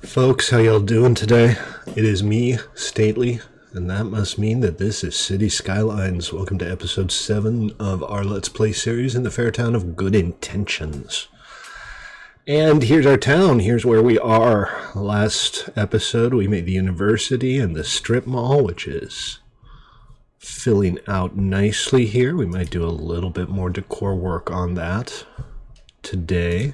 Folks, how y'all doing today? It is me, Stately, and that must mean that this is City Skylines. Welcome to episode 7 of our Let's Play series in the fair town of Good Intentions. And here's our town. Here's where we are. Last episode, we made the university and the strip mall, which is filling out nicely here. We might do a little bit more decor work on that today.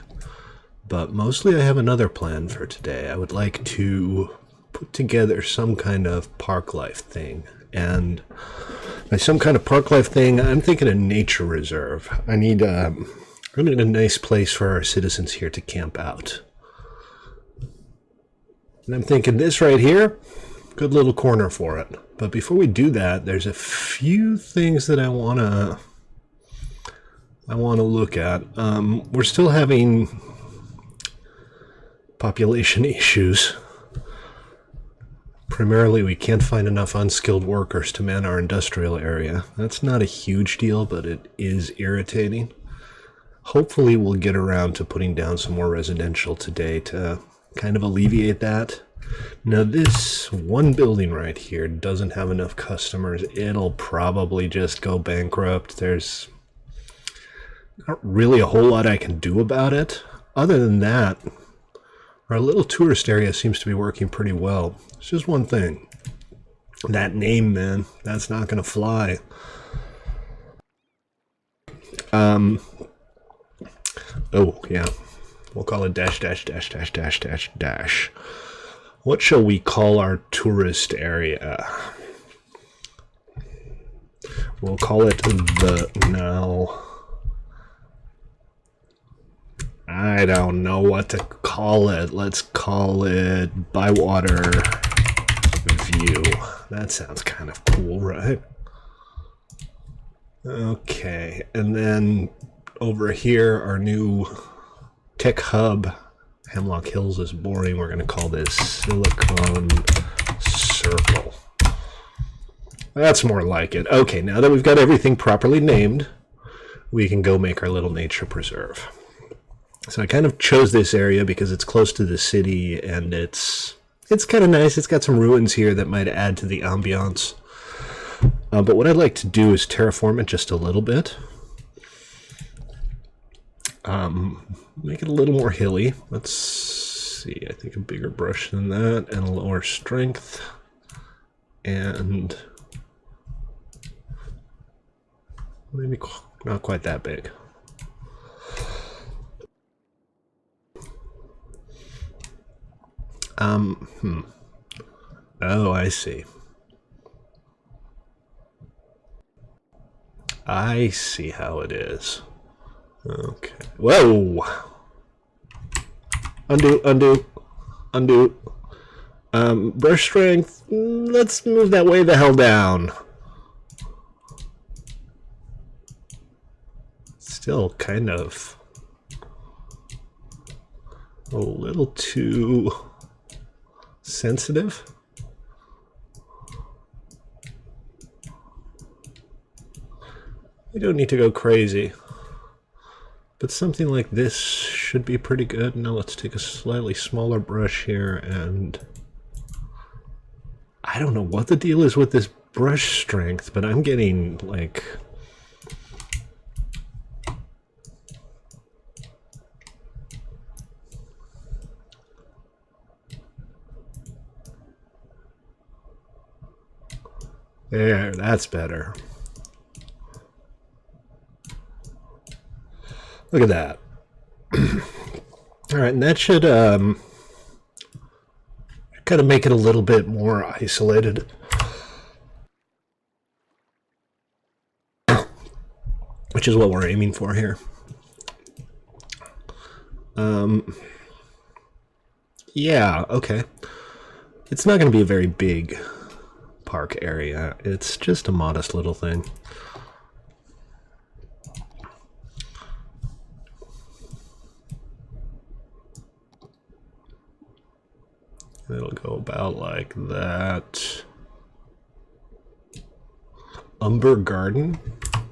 But mostly I have another plan for today. I would like to put together some kind of park life thing. And by some kind of park life thing, I'm thinking a nature reserve. I need a nice place for our citizens here to camp out. And I'm thinking this right here, good little corner for it. But before we do that, there's a few things that I want to look at. We're still having population issues. Primarily, we can't find enough unskilled workers to man our industrial area. That's not a huge deal, but it is irritating. Hopefully, we'll get around to putting down some more residential today to kind of alleviate that. Now, this one building right here doesn't have enough customers. It'll probably just go bankrupt. There's not really a whole lot I can do about it. Other than that, our little tourist area seems to be working pretty well. It's just one thing. That name, man, that's not going to fly. Oh, yeah. We'll call it dash, dash, dash, dash, dash, dash, dash. What shall we call our tourist area? We'll call it no. I don't know what to call it. Let's call it Bywater View. That sounds kind of cool, right? Okay, and then over here, our new tech hub. Hemlock Hills is boring. We're going to call this Silicon Circle. That's more like it. Okay, now that we've got everything properly named, we can go make our little nature preserve. So I kind of chose this area because it's close to the city and it's kind of nice. It's got some ruins here that might add to the ambiance. But what I'd like to do is terraform it just a little bit. Make it a little more hilly. Let's see. I think a bigger brush than that and a lower strength. And maybe not quite that big. Oh, I see. I see how it is. Okay. Whoa! Undo. Brush strength. Let's move that way the hell down. Still kind of a little too sensitive. We don't need to go crazy, but something like this should be pretty good. Now let's take a slightly smaller brush here, and I don't know what the deal is with this brush strength, but I'm getting like there, that's better. Look at that. All right, and that should kind of make it a little bit more isolated. Which is what we're aiming for here. Yeah, okay. It's not going to be a very big park area. It's just a modest little thing. It'll go about like that. Umber Garden?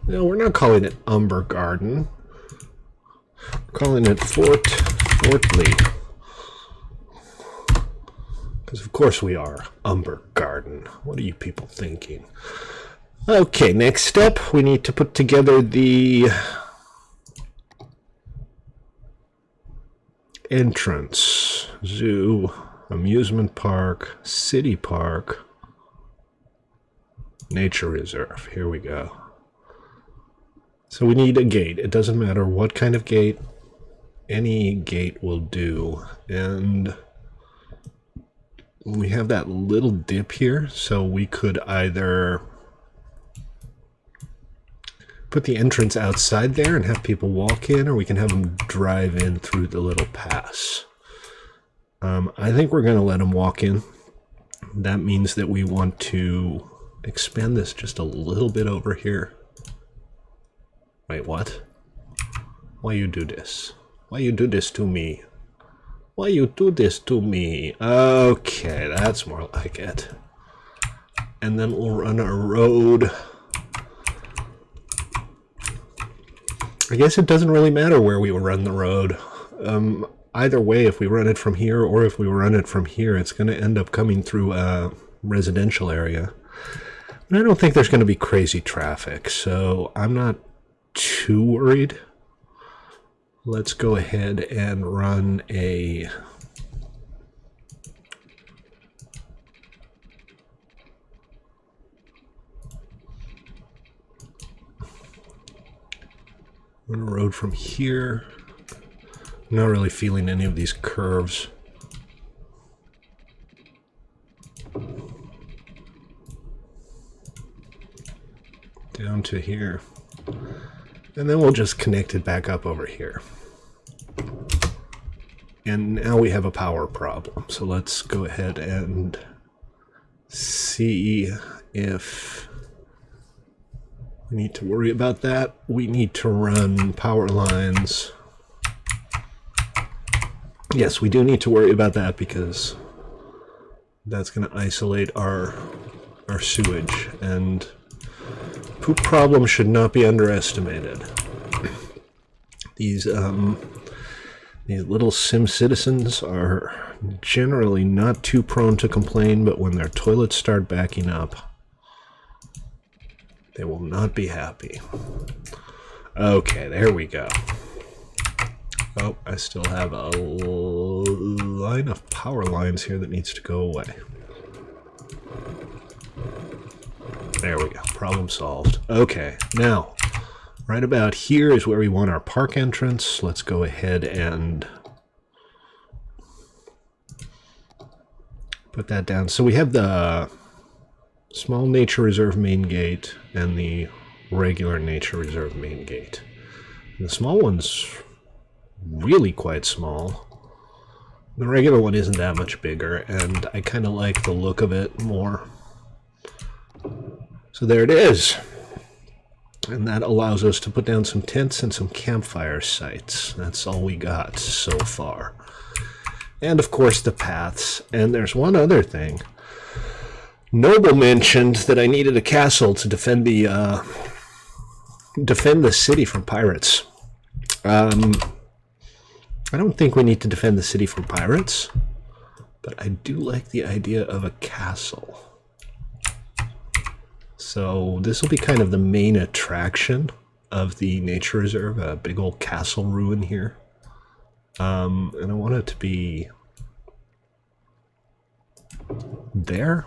No, we're not calling it Umber Garden. We're calling it Fort Lee. Because of course we are. Umber Garden. What are you people thinking? Okay, next step, we need to put together the entrance. Zoo, amusement park, city park, nature reserve. Here we go. So we need a gate. It doesn't matter what kind of gate. Any gate will do. And we have that little dip here, so we could either put the entrance outside there and have people walk in, or we can have them drive in through the little pass. I think we're going to let them walk in. That means that we want to expand this just a little bit over here. Wait, what? Why you do this? Why you do this to me? Why you do this to me? Okay, that's more like it. And then we'll run a road. I guess it doesn't really matter where we run the road. Either way, if we run it from here or if we run it from here, it's going to end up coming through a residential area. And I don't think there's going to be crazy traffic, so I'm not too worried. Let's go ahead and run a road from here. I'm not really feeling any of these curves. Down to here. And then we'll just connect it back up over here. And now we have a power problem. So let's go ahead and see if we need to worry about that. We need to run power lines. Yes, we do need to worry about that because that's going to isolate our sewage, and poop problems should not be underestimated. These little sim citizens are generally not too prone to complain, but when their toilets start backing up, they will not be happy. Okay, there we go. Oh, I still have a line of power lines here that needs to go away. There we go. Problem solved. Okay, now, right about here is where we want our park entrance. Let's go ahead and put that down. So we have the small nature reserve main gate and the regular nature reserve main gate. And the small one's really quite small. The regular one isn't that much bigger, and I kind of like the look of it more. So there it is. And that allows us to put down some tents and some campfire sites. That's all we got so far. And of course the paths. And there's one other thing. Noble mentioned that I needed a castle to defend the city from pirates. I don't think we need to defend the city from pirates, but I do like the idea of a castle. So this will be kind of the main attraction of the nature reserve, a big old castle ruin here. And I want it to be there.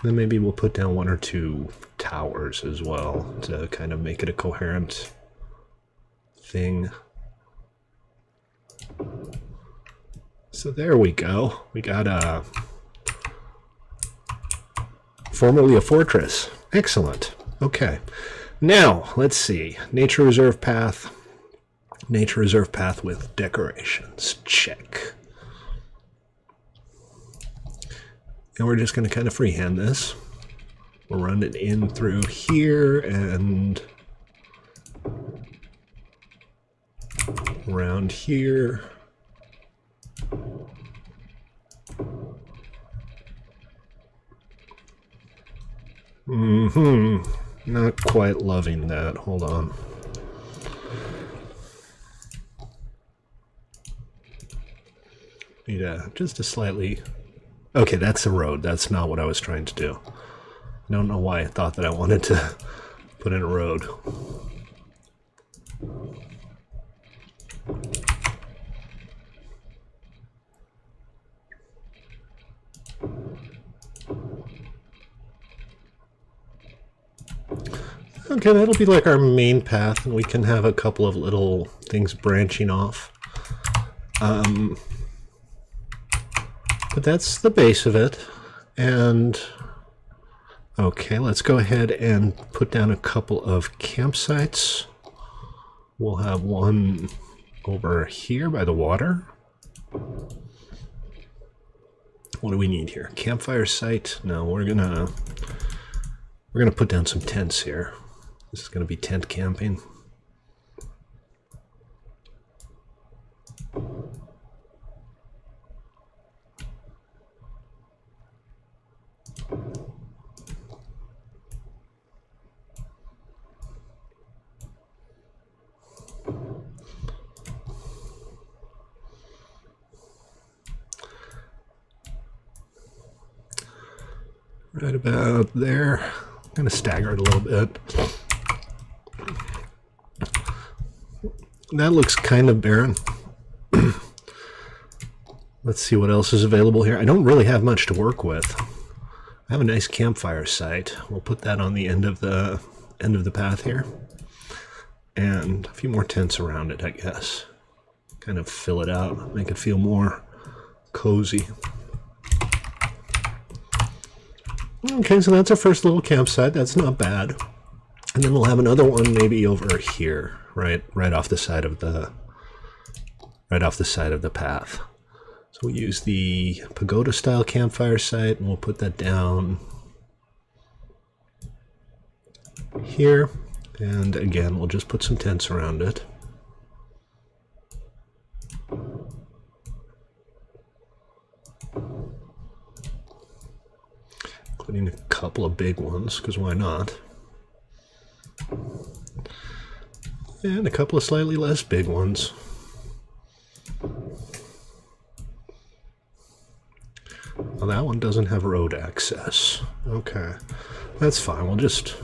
Then maybe we'll put down 1 or 2 towers as well to kind of make it a coherent thing. So there we go. We got formerly a fortress. Excellent. Okay. Now, let's see. Nature reserve path. Nature reserve path with decorations. Check. And we're just going to kind of freehand this. We'll run it in through here and around here. Not quite loving that. Hold on. Need just a slightly... Okay, that's the road. That's not what I was trying to do. I don't know why I thought that I wanted to put in a road. Okay, that'll be like our main path, and we can have a couple of little things branching off. But that's the base of it. And okay, let's go ahead and put down a couple of campsites. We'll have one over here by the water. What do we need here? Campfire site? No, we're gonna put down some tents here. This is gonna be tent camping. Right about there. I'm going to stagger it a little bit. That looks kind of barren. Let's see what else is available here. I don't really have much to work with. I have a nice campfire site. We'll put that on the end of the path here. And a few more tents around it, I guess. Kind of fill it out, make it feel more cozy. Okay, so that's our first little campsite. That's not bad. And then we'll have another one maybe over here, right off the side of the path. So we'll use the pagoda style campfire site, and we'll put that down here. And again, we'll just put some tents around it. Including a couple of big ones, because why not? And a couple of slightly less big ones. Well, that one doesn't have road access. Okay, that's fine. We'll just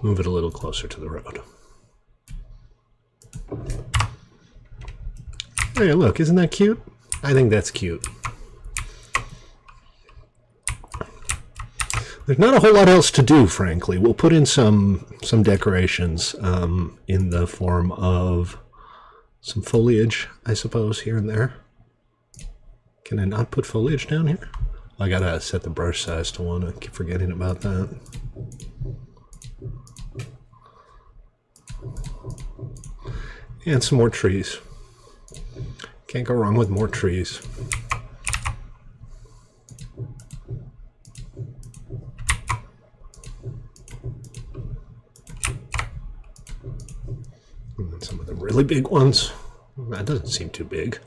move it a little closer to the road. Hey, look, isn't that cute? I think that's cute. There's not a whole lot else to do, frankly. We'll put in some decorations in the form of some foliage, I suppose, here and there. Can I not put foliage down here? I gotta set the brush size to 1. I keep forgetting about that. And some more trees. Can't go wrong with more trees. Some of the really big ones. That doesn't seem too big.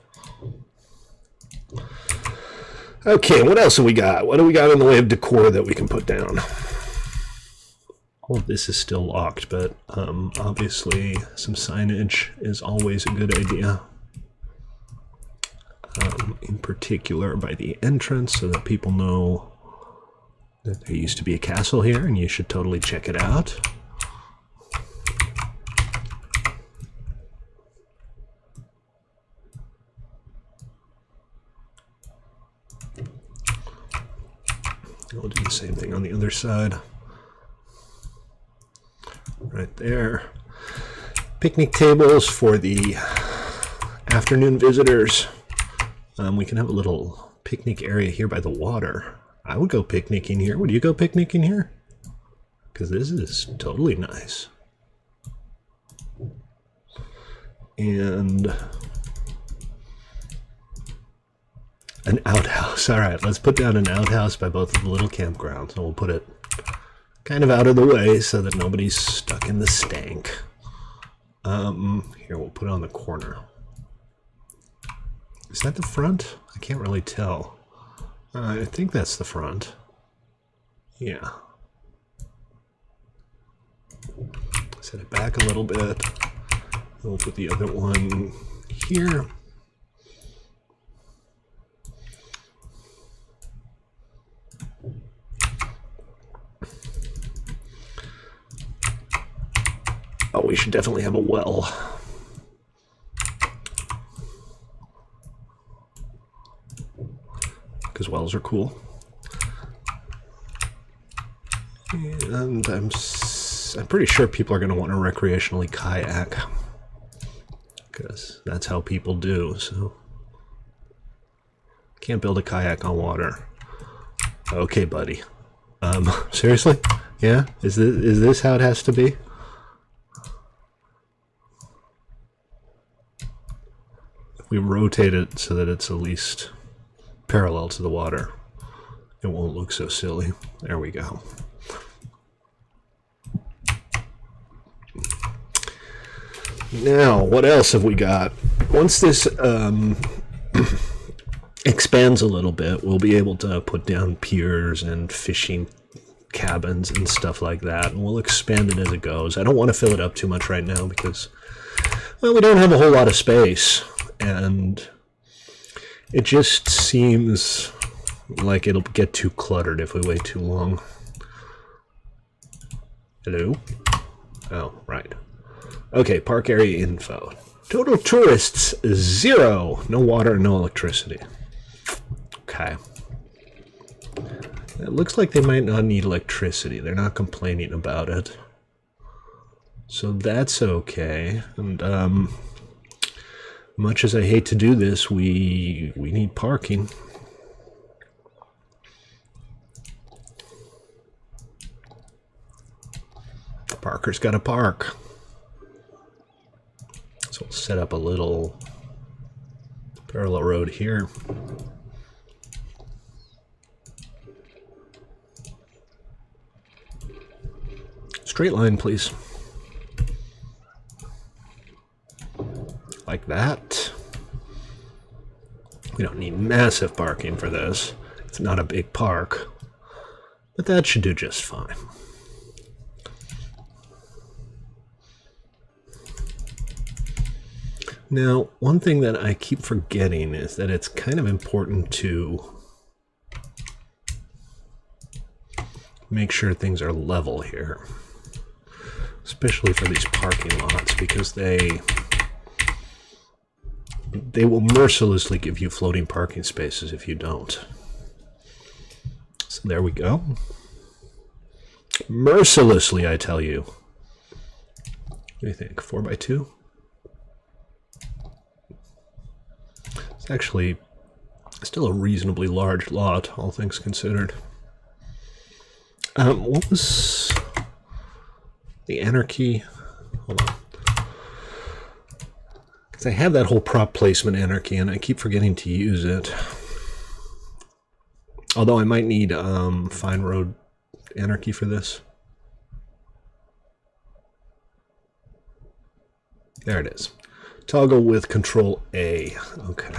Okay, what else have we got? What do we got in the way of decor that we can put down? All of this is still locked, but obviously some signage is always a good idea. In particular by the entrance, so that people know that there used to be a castle here and you should totally check it out. We'll do the same thing on the other side. Right there. Picnic tables for the afternoon visitors. We can have a little picnic area here by the water. I would go picnicking here. Would you go picnicking here? Because this is totally nice. And an outhouse. All right, let's put down an outhouse by both of the little campgrounds, and we'll put it kind of out of the way so that nobody's stuck in the stank. Here, we'll put it on the corner. Is that the front? I can't really tell. I think that's the front. Yeah. Set it back a little bit. We'll put the other one here. Oh, we should definitely have a well. Because wells are cool. And I'm pretty sure people are going to want to recreationally kayak. Because that's how people do, so... Can't build a kayak on water. Okay, buddy. Seriously? Yeah? Is this how it has to be? If we rotate it so that it's at least parallel to the water, it won't look so silly. There we go. Now, what else have we got? Once this expands a little bit, we'll be able to put down piers and fishing cabins and stuff like that, and we'll expand it as it goes. I don't want to fill it up too much right now because, well, we don't have a whole lot of space, and it just seems like it'll get too cluttered if we wait too long. Hello? Oh, right. Okay, park area info. Total tourists, 0. No water, no electricity. Okay. It looks like they might not need electricity. They're not complaining about it. So that's okay. And much as I hate to do this, we need parking. Parker's got to park. So we'll set up a little parallel road here. Straight line, please. Like that. We don't need massive parking for this. It's not a big park. But that should do just fine. Now, one thing that I keep forgetting is that it's kind of important to make sure things are level here. Especially for these parking lots, because they will mercilessly give you floating parking spaces if you don't. So there we go. Mercilessly, I tell you. What do you think? 4x2? It's actually still a reasonably large lot, all things considered. What was the anarchy? Hold on. Because I have that whole prop placement anarchy, and I keep forgetting to use it. Although I might need fine road anarchy for this. There it is. Toggle with Control A. Okay.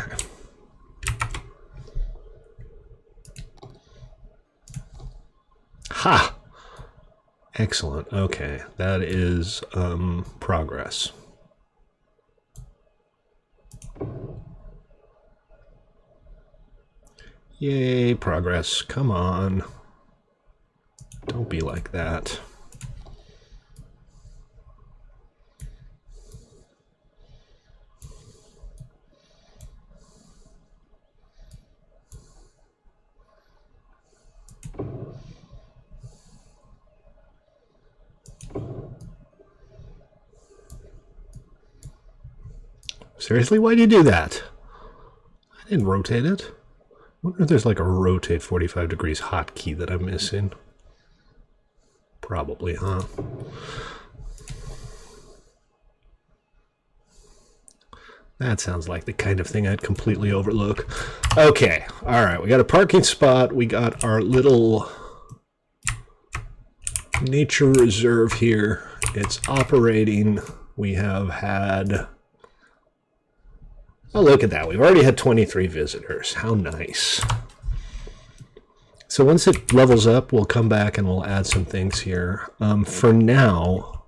Ha! Excellent. Okay, that is progress. Yay, progress. Come on. Don't be like that. Seriously, why do you do that? I didn't rotate it. I wonder if there's like a rotate 45 degrees hotkey that I'm missing. Probably, huh? That sounds like the kind of thing I'd completely overlook. Okay, all right, we got a parking spot. We got our little nature reserve here. It's operating. We have had... Oh, look at that. We've already had 23 visitors. How nice. So once it levels up, we'll come back and we'll add some things here. For now,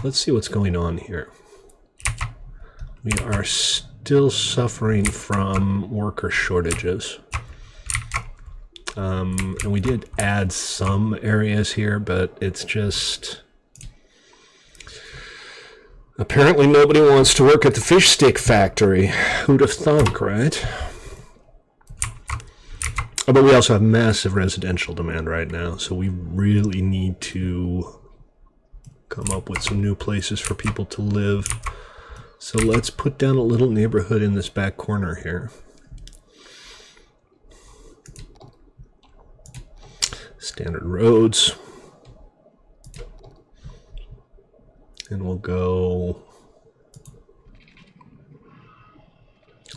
let's see what's going on here. We are still suffering from worker shortages. And we did add some areas here, but it's just... Apparently nobody wants to work at the fish stick factory. Who'd have thunk, right? Oh, but we also have massive residential demand right now, so we really need to come up with some new places for people to live. So let's put down a little neighborhood in this back corner here. Standard roads. And we'll go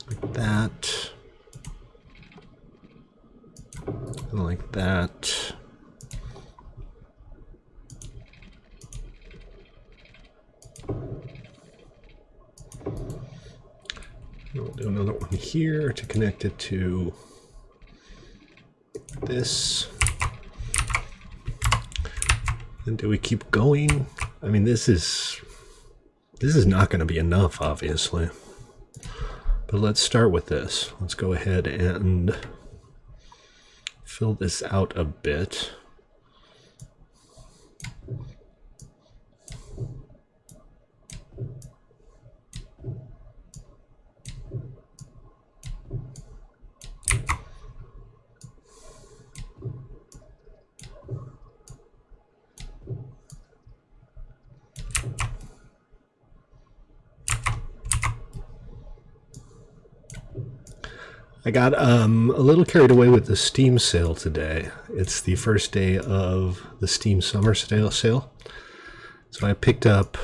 like that. And like that. And we'll do another one here to connect it to this. And do we keep going? I mean, this is not going to be enough, obviously. But let's start with this. Let's go ahead and fill this out a bit. I got a little carried away with the Steam sale today. It's the first day of the Steam Summer sale. So I picked up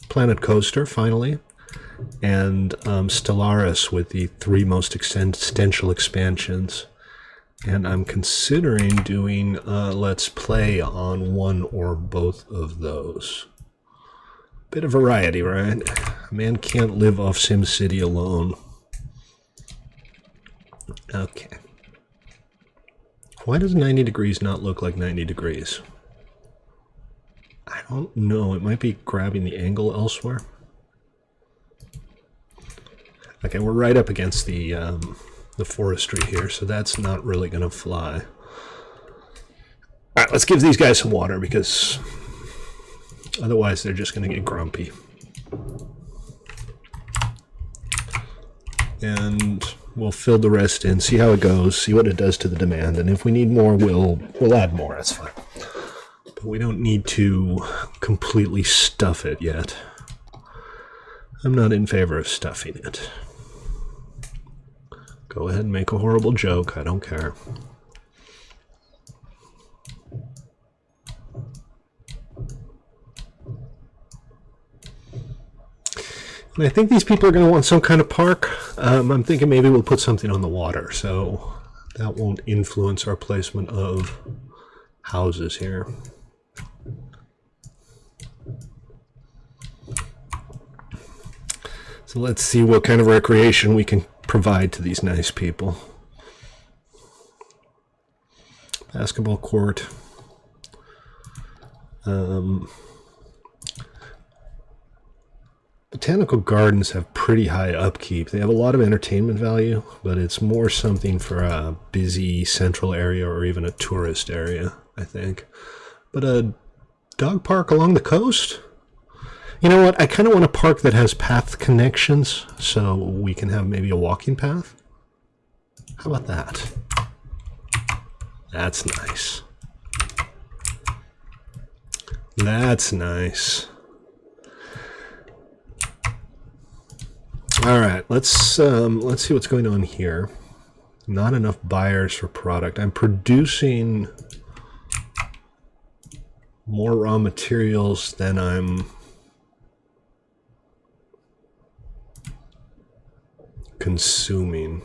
Planet Coaster, finally, and Stellaris with the 3 most extensive expansions. And I'm considering doing Let's Play on one or both of those. Bit of variety, right? A man can't live off SimCity alone. Okay. Why does 90 degrees not look like 90 degrees? I don't know. It might be grabbing the angle elsewhere. Okay, we're right up against the forestry here, so that's not really going to fly. All right, let's give these guys some water because otherwise they're just going to get grumpy. And we'll fill the rest in, see how it goes, see what it does to the demand, and if we need more, we'll add more. That's fine. But we don't need to completely stuff it yet. I'm not in favor of stuffing it. Go ahead and make a horrible joke. I don't care. And I think these people are going to want some kind of park. I'm thinking maybe we'll put something on the water, so that won't influence our placement of houses here. So let's see what kind of recreation we can provide to these nice people. Basketball court. Botanical gardens have pretty high upkeep. They have a lot of entertainment value, but it's more something for a busy central area or even a tourist area, I think. But a dog park along the coast? You know what? I kind of want a park that has path connections so we can have maybe a walking path. How about that? That's nice. That's nice. All right, let's see what's going on here. Not enough buyers for product. I'm producing more raw materials than I'm consuming.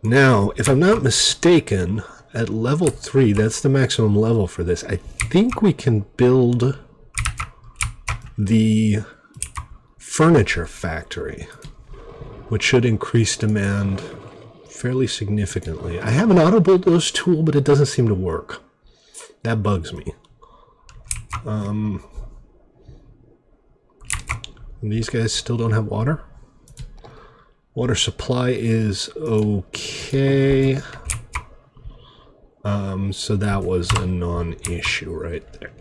Now, if I'm not mistaken, at level 3, that's the maximum level for this. I think we can build the furniture factory, which should increase demand fairly significantly. I have an auto bulldoze tool, but it doesn't seem to work. That bugs me. These guys still don't have water. Water supply is okay. So that was a non-issue right there.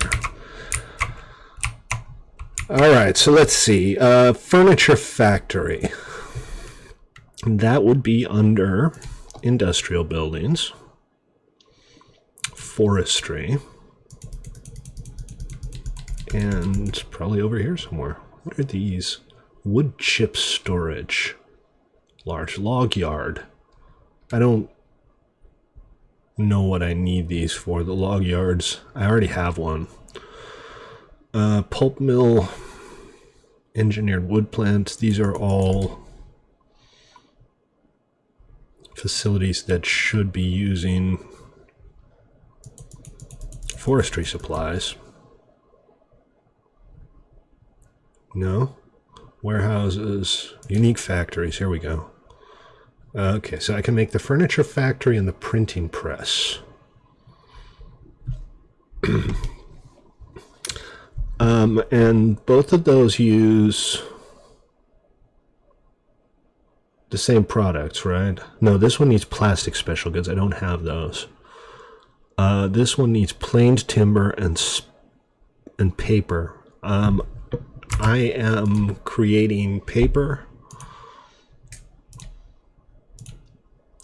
Alright, so let's see. Furniture factory. That would be under industrial buildings, forestry, and probably over here somewhere. What are these? Wood chip storage. Large log yard. I don't know what I need these for. The log yards. I already have one. Pulp mill. Engineered wood plant. These are all facilities that should be using forestry supplies. No? Warehouses, unique factories, here we go. Okay, so I can make the furniture factory and the printing press. And both of those use the same products, right? No, this one needs plastic special goods. I don't have those. This one needs planed timber and paper. I am creating paper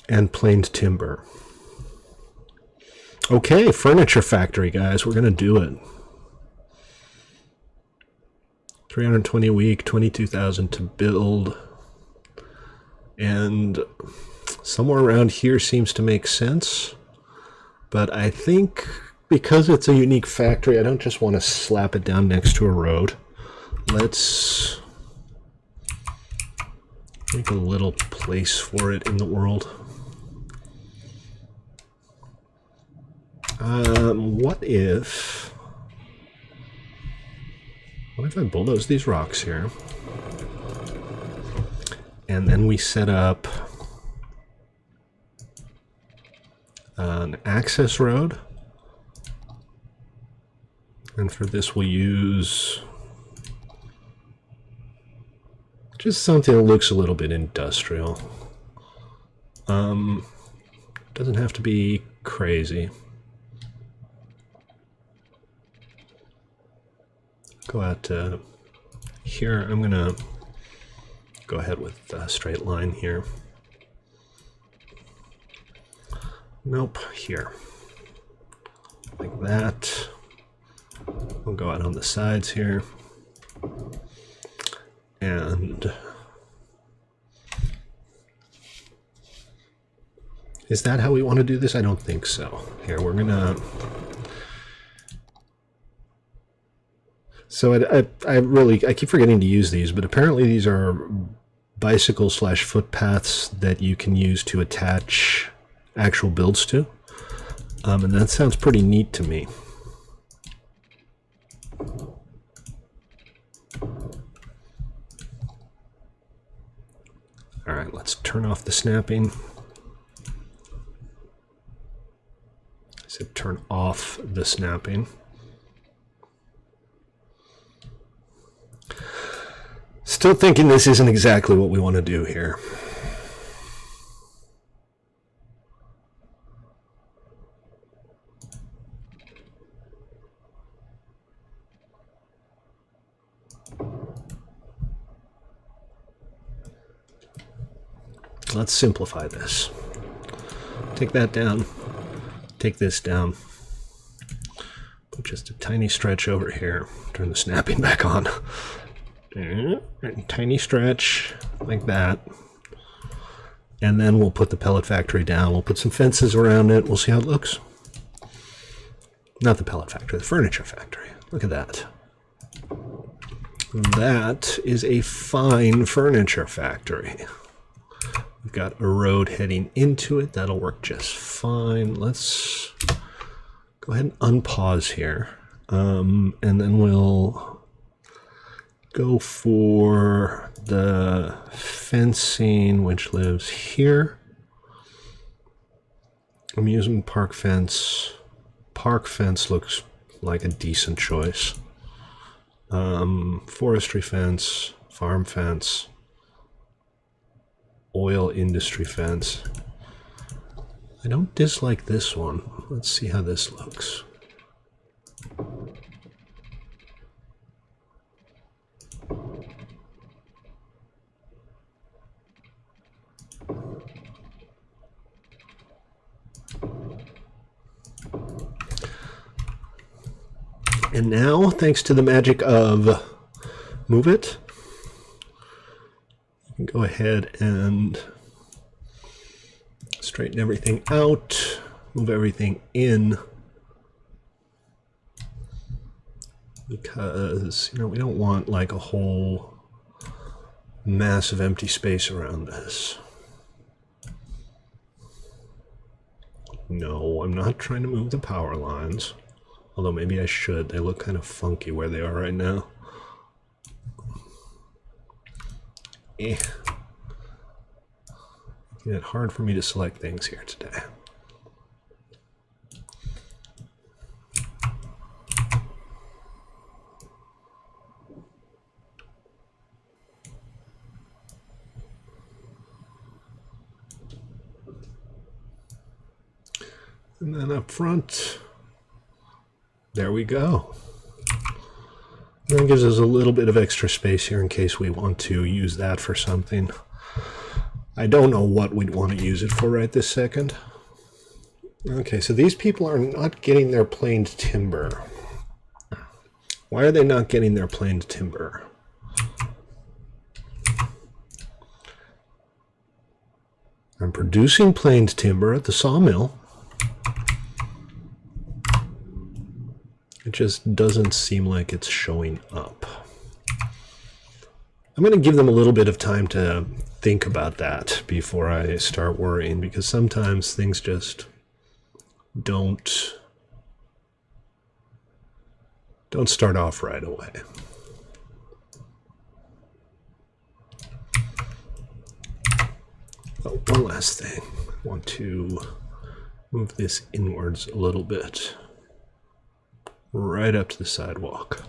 and planed timber. Okay, furniture factory, guys. We're going to do it. 320 a week, 22,000 to build. And somewhere around here seems to make sense. But I think because it's a unique factory, I don't just want to slap it down next to a road. Let's make a little place for it in the world. What if I bulldoze these rocks here? And then we set up an access road. And for this we'll use just something that looks a little bit industrial. Doesn't have to be crazy. Go out to here. I'm gonna go ahead with a straight line here. Nope, here. Like that. We'll go out on the sides here. And is that how we want to do this? I don't think so. Here, we're gonna... So I keep forgetting to use these, but apparently these are bicycle / footpaths that you can use to attach actual builds to. And that sounds pretty neat to me. All right, let's turn off the snapping. I said turn off the snapping. Still thinking this isn't exactly what we want to do here. Let's simplify this. Take that down. Take this down. Put just a tiny stretch over here. Turn the snapping back on. Tiny stretch like that. And then we'll put the pellet factory down. We'll put some fences around it. We'll see how it looks. Not the pellet factory, the furniture factory. Look at that. That is a fine furniture factory. We've got a road heading into it. That'll work just fine. Let's go ahead and unpause here. And then we'll go for the fencing, which lives here. Amusement park fence. Park fence looks like a decent choice. Forestry fence, farm fence, oil industry fence. I don't dislike this one. Let's see how this looks. And now, thanks to the magic of Move It, you can go ahead and straighten everything out, move everything in, because, you know, we don't want like a whole massive empty space around this. No, I'm not trying to move the power lines. Although maybe I should. They look kind of funky where they are right now. Making it hard for me to select things here today. And then up front, there we go. That gives us a little bit of extra space here in case we want to use that for something. I don't know what we'd want to use it for right this second. Okay, so these people are not getting their planed timber. Why are they not getting their planed timber? I'm producing planed timber at the sawmill. It just doesn't seem like it's showing up. I'm going to give them a little bit of time to think about that before I start worrying, because sometimes things just don't start off right away. Oh, one last thing. I want to move this inwards a little bit. Right up to the sidewalk.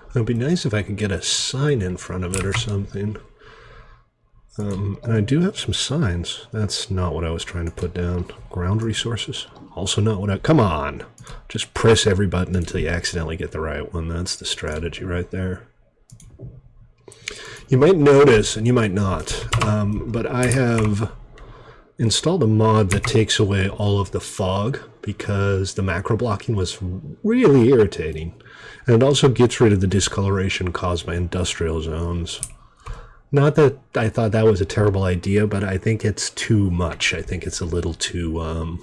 It would be nice if I could get a sign in front of it or something. And I do have some signs. That's not what I was trying to put down. Ground resources. Also not what I... Come on! Just press every button until you accidentally get the right one. That's the strategy right there. You might notice, and you might not, but I have installed a mod that takes away all of the fog, because the macro blocking was really irritating. And it also gets rid of the discoloration caused by industrial zones. Not that I thought that was a terrible idea, but I think it's too much. I think it's a little too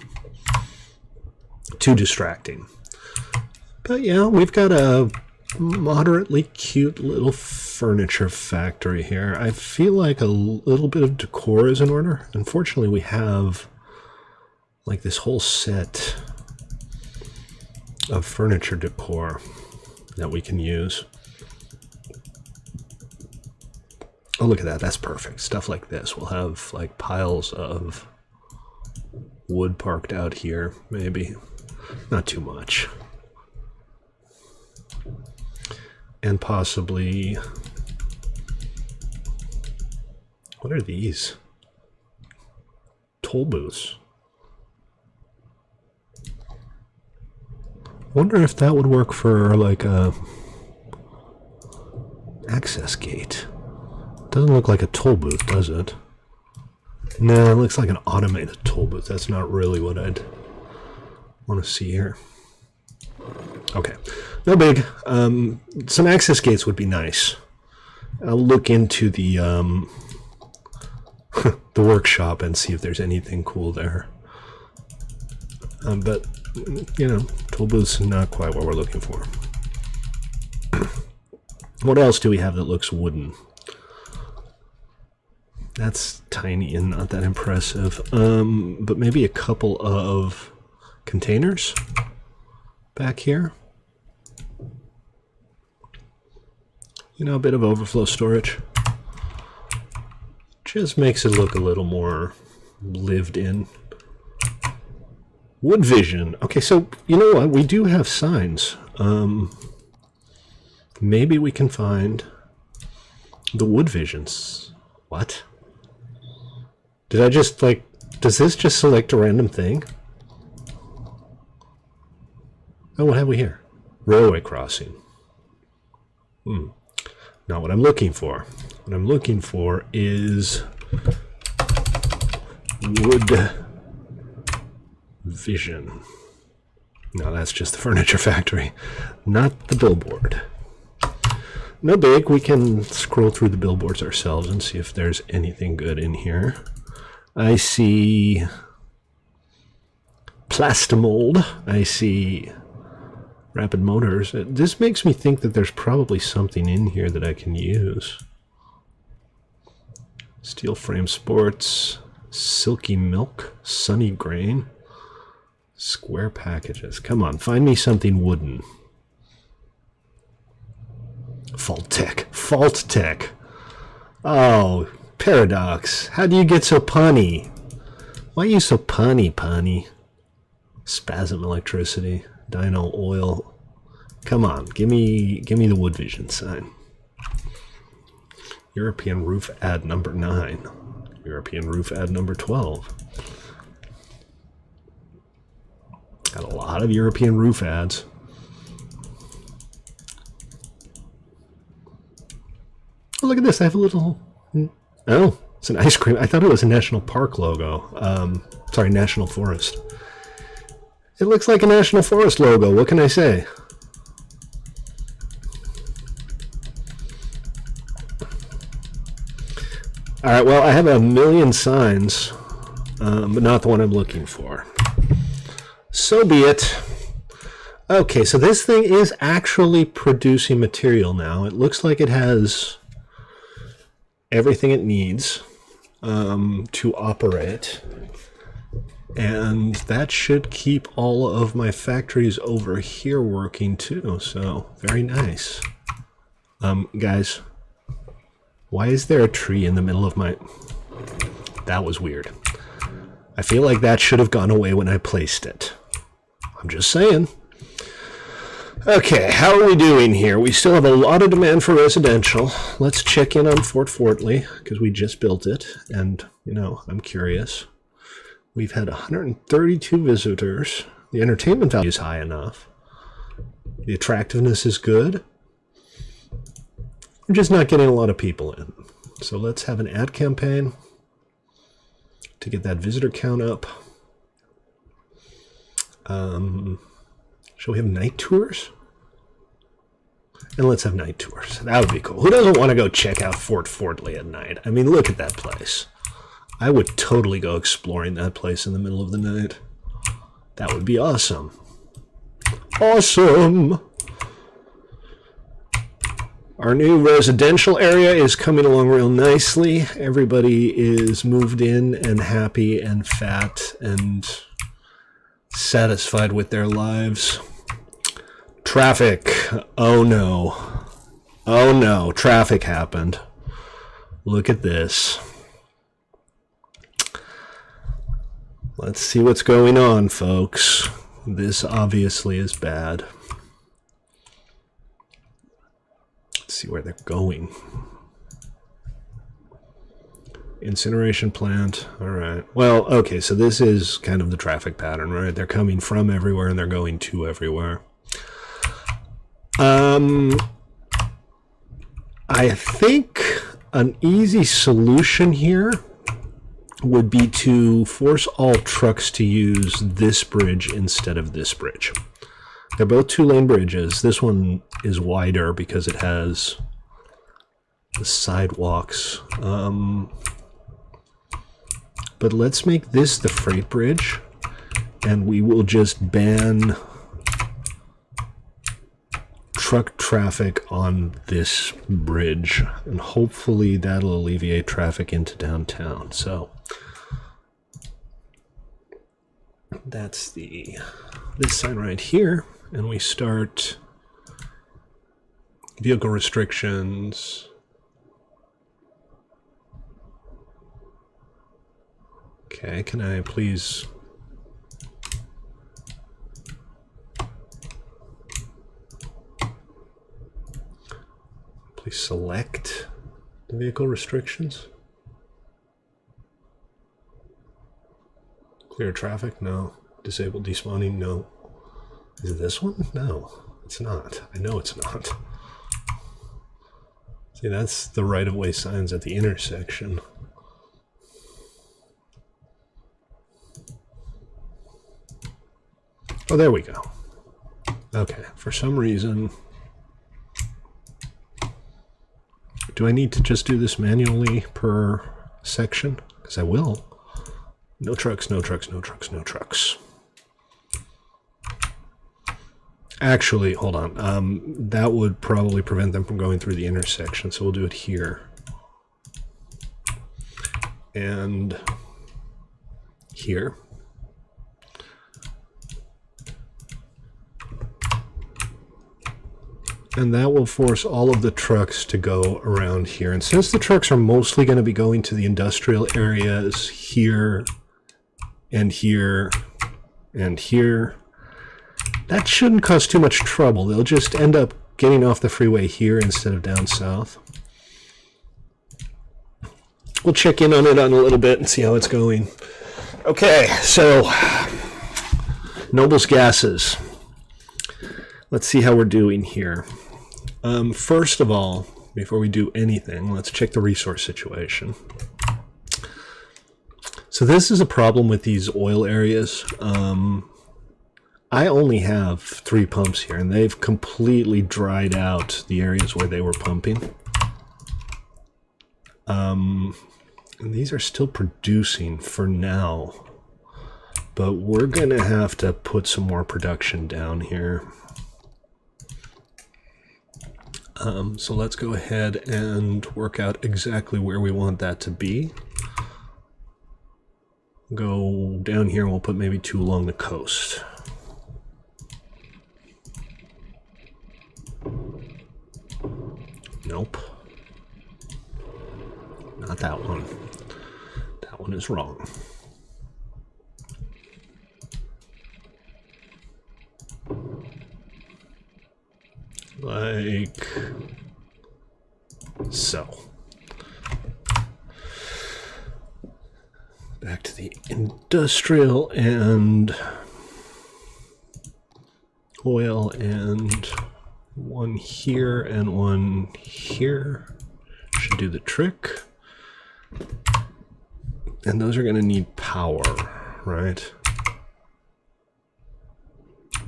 distracting. But yeah, we've got a moderately cute little furniture factory here. I feel like a little bit of decor is in order. Unfortunately, we have like this whole set of furniture decor that we can use. Oh, look at that. That's perfect. Stuff like this. We'll have like piles of wood parked out here, maybe. Not too much. And possibly... What are these? Toll booths. I wonder if that would work for like a access gate. Doesn't look like a toll booth, does it? No, it looks like an automated toll booth. That's not really what I'd want to see here. Okay, no big. Some access gates would be nice. I'll look into the the workshop and see if there's anything cool there. But you know, toll booths not quite what we're looking for. What else do we have that looks wooden? That's tiny and not that impressive. But maybe a couple of containers back here. You know, a bit of overflow storage. Just makes it look a little more lived in. Wood vision. Okay, so you know what? We do have signs. Maybe we can find the wood visions. What? Did I just like... Does this just select a random thing? Oh, what have we here? Railway crossing. Not what I'm looking for. What I'm looking for is wood vision. No, that's just the furniture factory, not the billboard. No big, we can scroll through the billboards ourselves and see if there's anything good in here. I see Plastomold. I see Rapid Motors. This makes me think that there's probably something in here that I can use. Steel Frame Sports, Silky Milk, Sunny Grain, Square Packages. Come on, find me something wooden. Fault Tech. Oh, Paradox. How do you get so punny? Why are you so punny? Spasm Electricity, Dino Oil. Come on, give me the Wood Vision sign. European Roof Ad number 9. European Roof Ad number 12. Got a lot of European roof ads. Oh, look at this. I have a little... Oh, it's an ice cream. I thought it was a national park logo. Sorry, National Forest. It looks like a National Forest logo. What can I say? All right, well, I have a million signs, but not the one I'm looking for. So be it. Okay, so this thing is actually producing material now. It looks like it has everything it needs to operate. And that should keep all of my factories over here working too. So very nice. Guys, why is there a tree in the middle of my... That was weird. I feel like that should have gone away when I placed it. I'm just saying. Okay, how are we doing here? We still have a lot of demand for residential. Let's check in on Fort Fortley, because we just built it. And, you know, I'm curious. We've had 132 visitors. The entertainment value is high enough. The attractiveness is good. We're just not getting a lot of people in. So let's have an ad campaign to get that visitor count up. Shall we have night tours? And let's have night tours. That would be cool. Who doesn't want to go check out Fort Fortley at night? I mean, look at that place. I would totally go exploring that place in the middle of the night. That would be awesome. Awesome! Our new residential area is coming along real nicely. Everybody is moved in and happy and fat and satisfied with their lives. Traffic. Oh no. Oh no. Traffic happened. Look at this. Let's see what's going on, folks. This obviously is bad. Let's see where they're going. Incineration plant. All right. Well, okay, so this is kind of the traffic pattern, right? They're coming from everywhere and they're going to everywhere. I think an easy solution here would be to force all trucks to use this bridge instead of this bridge. They're both two-lane bridges. This one is wider because it has the sidewalks. But let's make this the freight bridge, and we will just ban truck traffic on this bridge, and hopefully that'll alleviate traffic into downtown. So that's this sign right here, and we start vehicle restrictions. Okay, can I please... Please select the vehicle restrictions. Clear traffic? No. Disable despawning? No. Is it this one? No, it's not. I know it's not. See, that's the right-of-way signs at the intersection. Oh, there we go. Okay, for some reason... Do I need to just do this manually per section? Because I will. No trucks, no trucks, no trucks, no trucks. Actually, hold on. That would probably prevent them from going through the intersection, so we'll do it here. And here. And that will force all of the trucks to go around here. And since the trucks are mostly going to be going to the industrial areas here and here and here, that shouldn't cause too much trouble. They'll just end up getting off the freeway here instead of down south. We'll check in on it on a little bit and see how it's going. Okay, so Noble's gases. Let's see how we're doing here. First of all, before we do anything, let's check the resource situation. So this is a problem with these oil areas. I only have 3 pumps here, and they've completely dried out the areas where they were pumping. And these are still producing for now, but we're gonna have to put some more production down here. So let's go ahead and work out exactly where we want that to be. Go down here and we'll put maybe 2 along the coast. Nope. Not that one. That one is wrong. Like so. Back to the industrial and oil, and 1 here and 1 here should do the trick. And those are going to need power, right?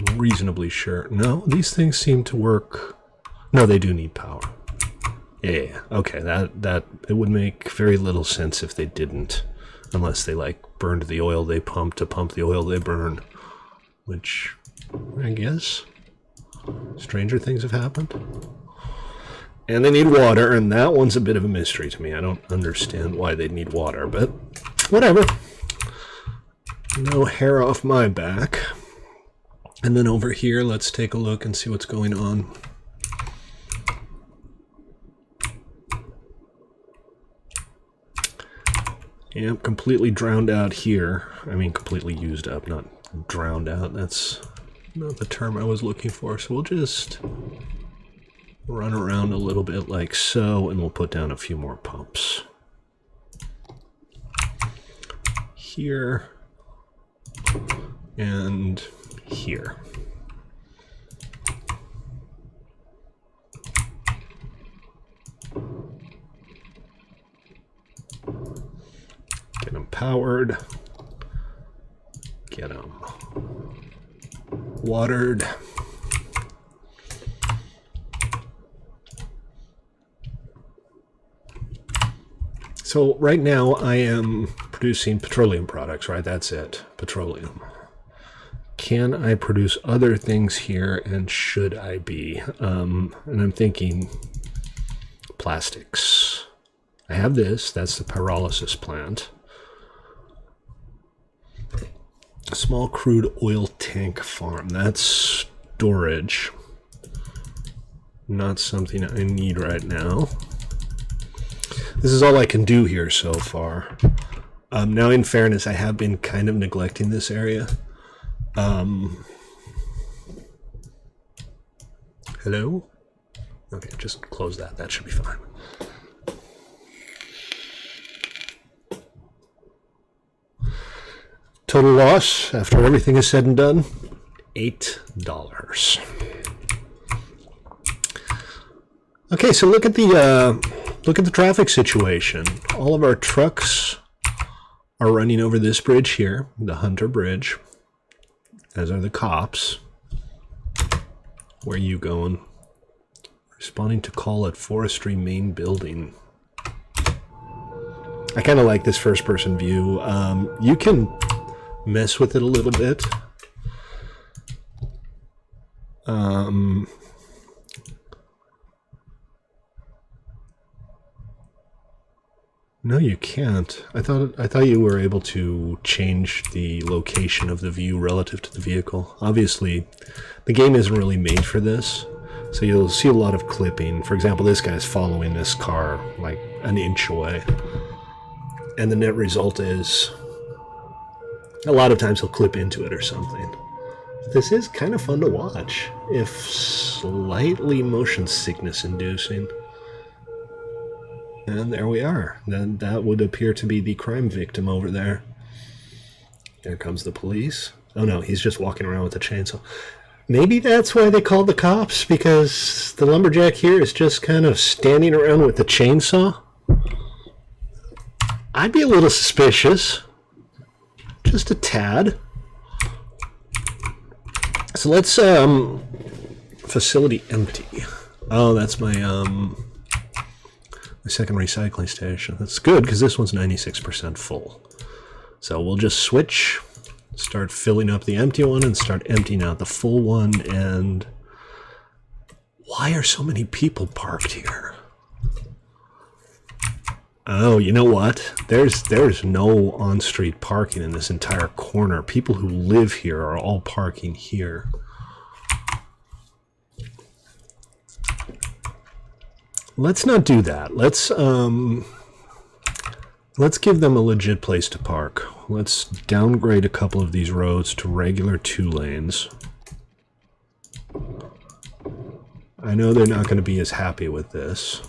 I'm reasonably sure. No, these things seem to work. No, they do need power. Yeah, okay, that it would make very little sense if they didn't, unless they like burned the oil they pump to pump the oil they burn, which I guess stranger things have happened. And they need water, and that one's a bit of a mystery to me. I don't understand why they need water, but whatever. No hair off my back. And then over here, let's take a look and see what's going on. Yep, completely drowned out here. I mean, completely used up, not drowned out. That's not the term I was looking for. So we'll just run around a little bit like so, and we'll put down a few more pumps. Here and here. Get them powered. Get them watered. So right now I am producing petroleum products, right? That's it, petroleum. Can I produce other things here, and should I be? And I'm thinking plastics. I have this, that's the pyrolysis plant. A small crude oil tank farm, that's storage. Not something I need right now. This is all I can do here so far. Now, in fairness, I have been kind of neglecting this area. Hello? Okay, just close that. That should be fine. Total loss, after everything is said and done, $8. Okay, so look at the traffic situation. All of our trucks are running over this bridge here, the Hunter Bridge, as are the cops. Where are you going? Responding to call at forestry main building. I kind of like this first-person view. You can mess with it a little bit. No, you can't. I thought you were able to change the location of the view relative to the vehicle. Obviously, the game isn't really made for this, so you'll see a lot of clipping. For example, this guy's following this car like an inch away. And the net result is a lot of times he'll clip into it or something. This is kind of fun to watch, if slightly motion sickness inducing. And there we are. Then that would appear to be the crime victim over there. There comes the police. Oh no, he's just walking around with a chainsaw. Maybe that's why they called the cops, because the lumberjack here is just kind of standing around with the chainsaw. I'd be a little suspicious. Just a tad. So let's, facility empty. Oh, that's my second recycling station. That's good, because this one's 96% full. So we'll just switch, start filling up the empty one, and start emptying out the full one, and... Why are so many people parked here? Oh, you know what? There's no on-street parking in this entire corner. People who live here are all parking here. Let's not do that. Let's give them a legit place to park. Let's downgrade a couple of these roads to regular 2 lanes. I know they're not going to be as happy with this,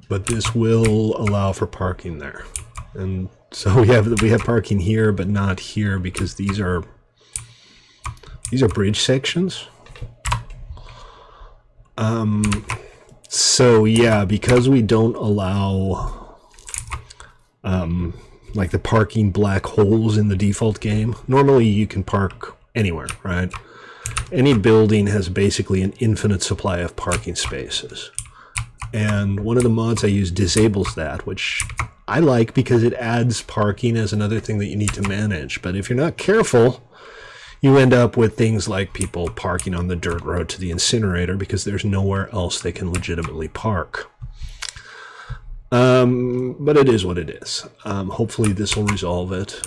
but this will allow for parking there. And so we have parking here, but not here, because these are bridge sections. So yeah, because we don't allow like the parking black holes in the default game. Normally you can park anywhere, right? Any building has basically an infinite supply of parking spaces. And one of the mods I use disables that, which I like because it adds parking as another thing that you need to manage. But if you're not careful, you end up with things like people parking on the dirt road to the incinerator because there's nowhere else they can legitimately park. But it is what it is. Hopefully this will resolve it.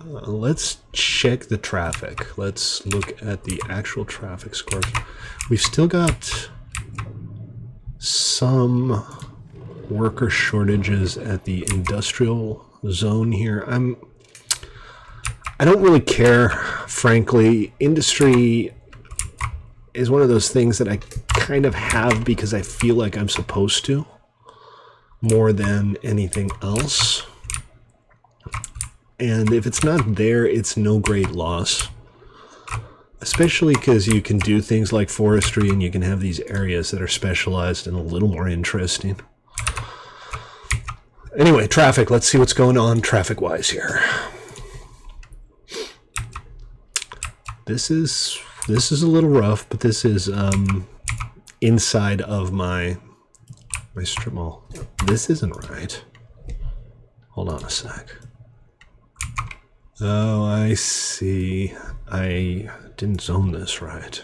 Let's check the traffic. Let's look at the actual traffic scores. We've still got some worker shortages at the industrial zone here. I don't really care, frankly. Industry is one of those things that I kind of have because I feel like I'm supposed to, more than anything else. And if it's not there, it's no great loss. Especially because you can do things like forestry and you can have these areas that are specialized and a little more interesting. Anyway, traffic. Let's see what's going on traffic-wise here. This is a little rough, but this is inside of my strip mall. This isn't right. Hold on a sec. Oh, I see. I didn't zone this right.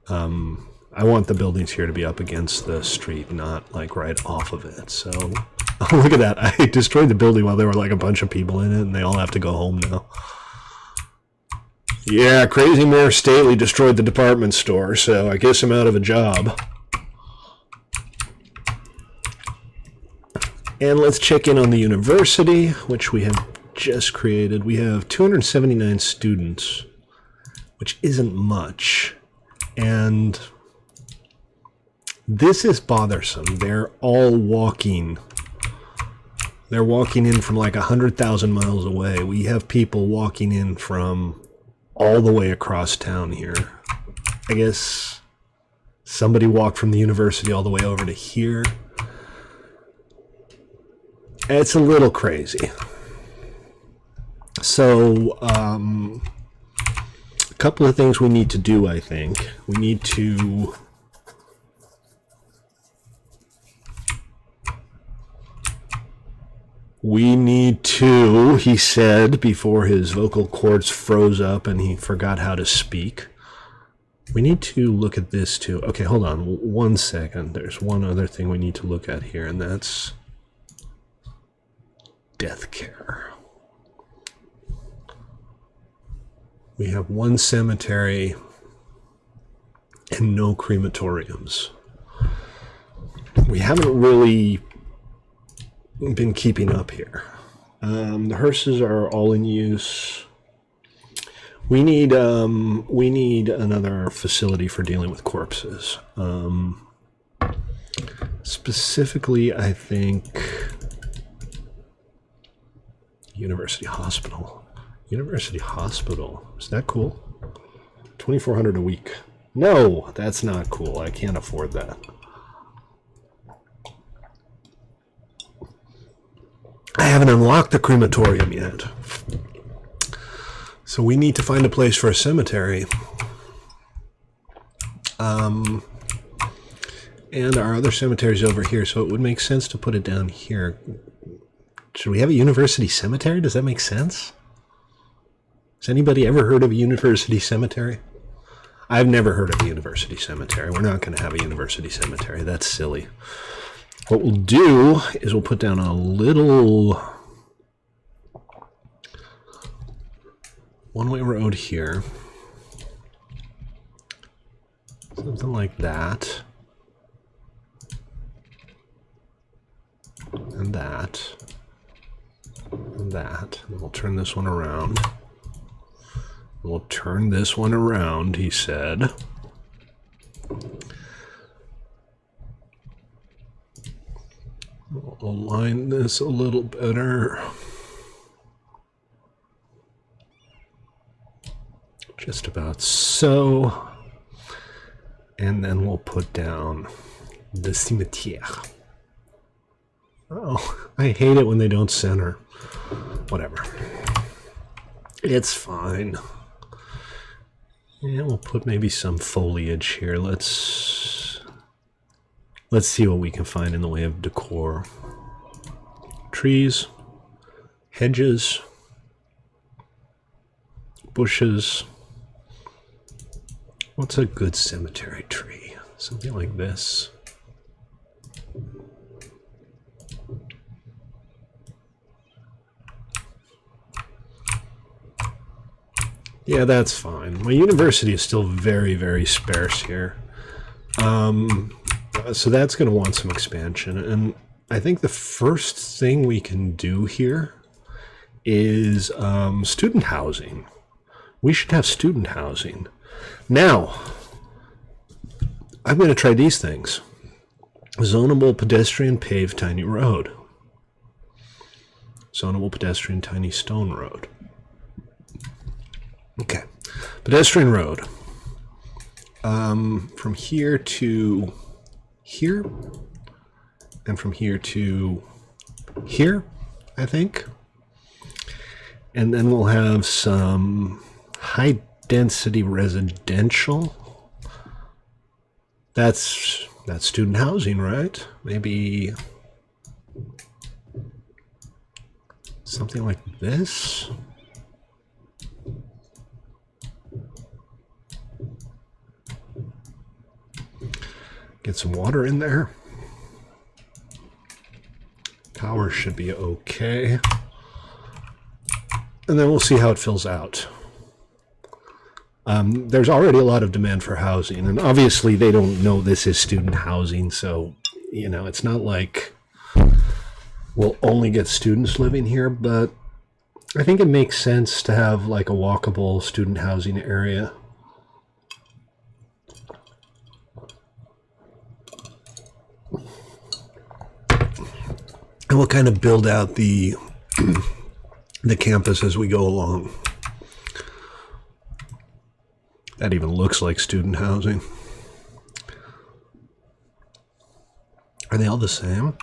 I want the buildings here to be up against the street, not like right off of it. So, oh, look at that. I destroyed the building while there were like a bunch of people in it, and they all have to go home now. Yeah, crazy Mayor Staley destroyed the department store, so I guess I'm out of a job. And let's check in on the university, which we have just created. We have 279 students, which isn't much. And this is bothersome. They're all walking. They're walking in from like 100,000 miles away. We have people walking in from all the way across town here. I guess somebody walked from the university all the way over to here. It's a little crazy. So, couple of things we need to do, I think. We need to he said before his vocal cords froze up and he forgot how to speak. We need to look at this too. Okay, hold on 1 second. There's one other thing we need to look at here, and that's death care. We have one cemetery and no crematoriums. We haven't really been keeping up here. The hearses are all in use. We need another facility for dealing with corpses. Specifically, I think University Hospital. University Hospital. Is that cool? $2,400 a week. No, that's not cool. I can't afford that. I haven't unlocked the crematorium yet. So we need to find a place for a cemetery. And our other cemetery's over here, so it would make sense to put it down here. Should we have a university cemetery? Does that make sense? Has anybody ever heard of a university cemetery? I've never heard of a university cemetery. We're not going to have a university cemetery. That's silly. What we'll do is we'll put down a little one-way road here. Something like that. And that. And that. And we'll turn this one around. We'll turn this one around, he said. We'll align this a little better. Just about so. And then we'll put down the cimetière. Oh, I hate it when they don't center. Whatever. It's fine. Yeah, we'll put maybe some foliage here. Let's see what we can find in the way of decor. Trees, hedges, bushes. What's a good cemetery tree? Something like this. Yeah, that's fine. My university is still very, very sparse here. So that's going to want some expansion. And I think the first thing we can do here is student housing. We should have student housing. Now, I'm going to try these things. Zonable pedestrian paved tiny road. Zonable pedestrian tiny stone road. Okay, pedestrian road. From here to here, and from here to here, I think. And then we'll have some high-density residential. That's student housing, right? Maybe something like this. Get some water in there. Power should be okay. And then we'll see how it fills out. There's already a lot of demand for housing, and obviously they don't know this is student housing, so, you know, it's not like we'll only get students living here, but I think it makes sense to have like a walkable student housing area. And we'll kind of build out the campus as we go along. That even looks like student housing. Are they all the same?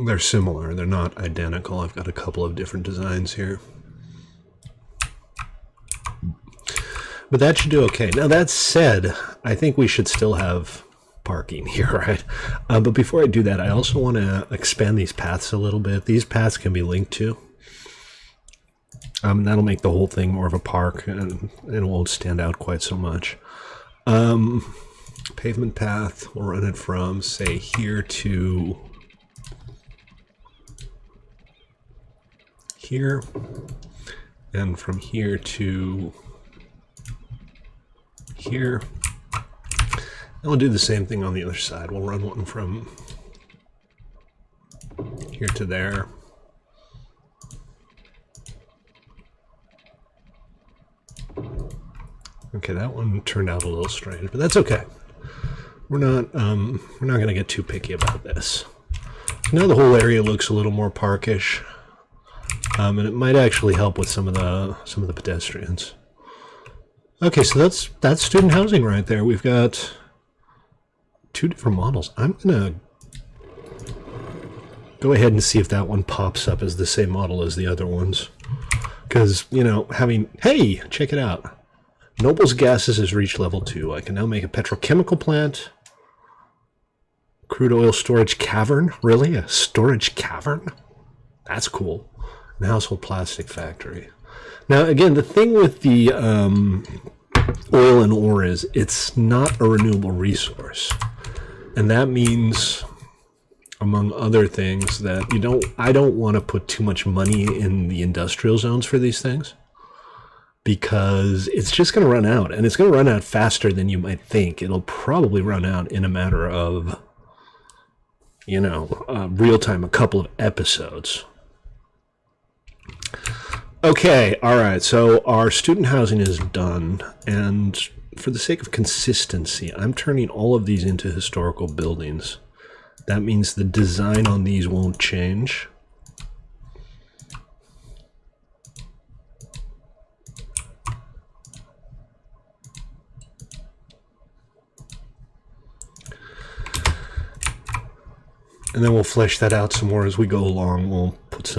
They're similar. They're not identical. I've got a couple of different designs here. But that should do okay. Now, that said, I think we should still have parking here, right? But before I do that, I also want to expand these paths a little bit. These paths can be linked to. That'll make the whole thing more of a park, and it won't stand out quite so much. Pavement path, we'll run it from, say, here to here, and from here to here. And we'll do the same thing on the other side. We'll run one from here to there. Okay, that one turned out a little strange, but that's okay. We're not going to get too picky about this. Now the whole area looks a little more parkish, and it might actually help with some of the pedestrians. Okay, so that's student housing right there. We've got 2 different models. I'm gonna go ahead and see if that one pops up as the same model as the other ones, because hey, check it out. Noble's Gases has reached level 2. I can now make a petrochemical plant. Crude oil storage cavern? Really? A storage cavern? That's cool. An household plastic factory. Now, again, the thing with the oil and ore is it's not a renewable resource. And that means, among other things, that I don't want to put too much money in the industrial zones for these things, because it's just going to run out, and it's going to run out faster than you might think. It'll probably run out in a matter of, real time, a couple of episodes. Okay, all right, so our student housing is done, and for the sake of consistency, I'm turning all of these into historical buildings. That means the design on these won't change. And then we'll flesh that out some more as we go along. We'll put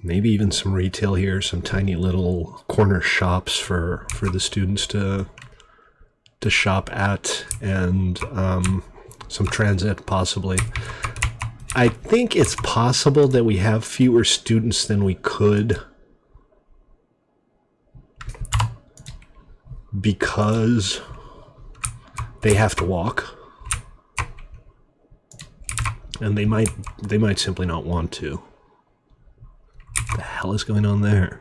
maybe even some retail here, some tiny little corner shops for the students to shop at, and some transit possibly. I think it's possible that we have fewer students than we could because they have to walk. And they might simply not want to. What the hell is going on there?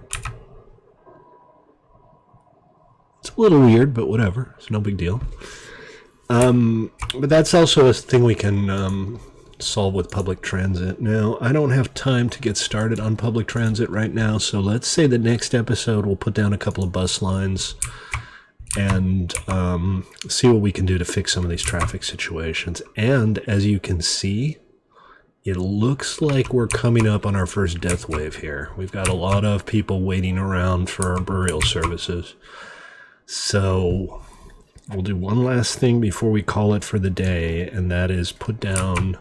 It's a little weird, but whatever. It's no big deal. But that's also a thing we can solve with public transit. Now, I don't have time to get started on public transit right now, so let's say the next episode we'll put down a couple of bus lines and see what we can do to fix some of these traffic situations. And as you can see, it looks like we're coming up on our first death wave here. We've got a lot of people waiting around for burial services. So we'll do one last thing before we call it for the day, and that is put down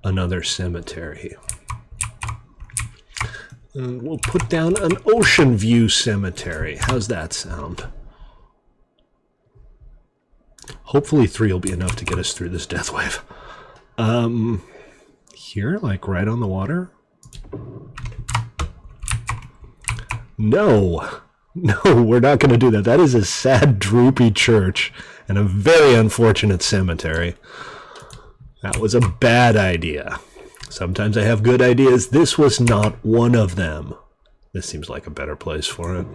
another cemetery. And we'll put down an Ocean View Cemetery. How's that sound? Hopefully 3 will be enough to get us through this death wave. Here, like right on the water? No, we're not going to do that. That is a sad, droopy church and a very unfortunate cemetery. That was a bad idea. Sometimes I have good ideas. This was not one of them. This seems like a better place for it.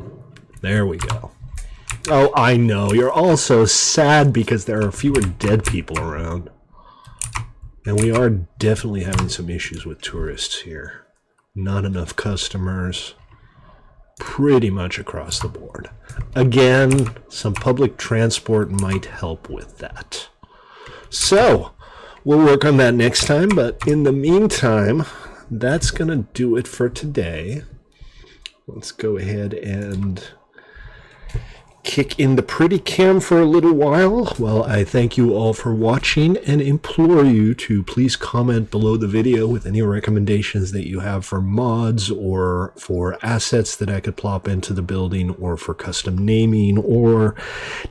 There we go. Oh, I know. You're all so sad because there are fewer dead people around. And we are definitely having some issues with tourists here. Not enough customers. Pretty much across the board. Again, some public transport might help with that. So, we'll work on that next time, but in the meantime, that's going to do it for today. Let's go ahead and kick in the pretty cam for a little while. Well, I thank you all for watching and implore you to please comment below the video with any recommendations that you have for mods or for assets that I could plop into the building or for custom naming, or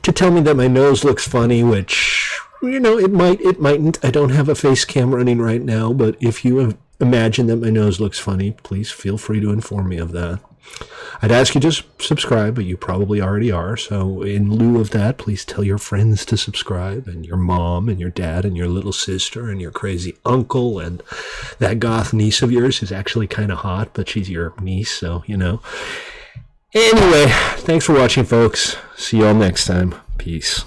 to tell me that my nose looks funny, which, you know, it might, it mightn't. I don't have a face cam running right now, but if you imagine that my nose looks funny, please feel free to inform me of that. I'd ask you to subscribe, but you probably already are. So in lieu of that, please tell your friends to subscribe, and your mom and your dad and your little sister and your crazy uncle and that goth niece of yours who's actually kind of hot, but she's your niece, so, you know. Anyway, thanks for watching, folks. See you all next time. Peace.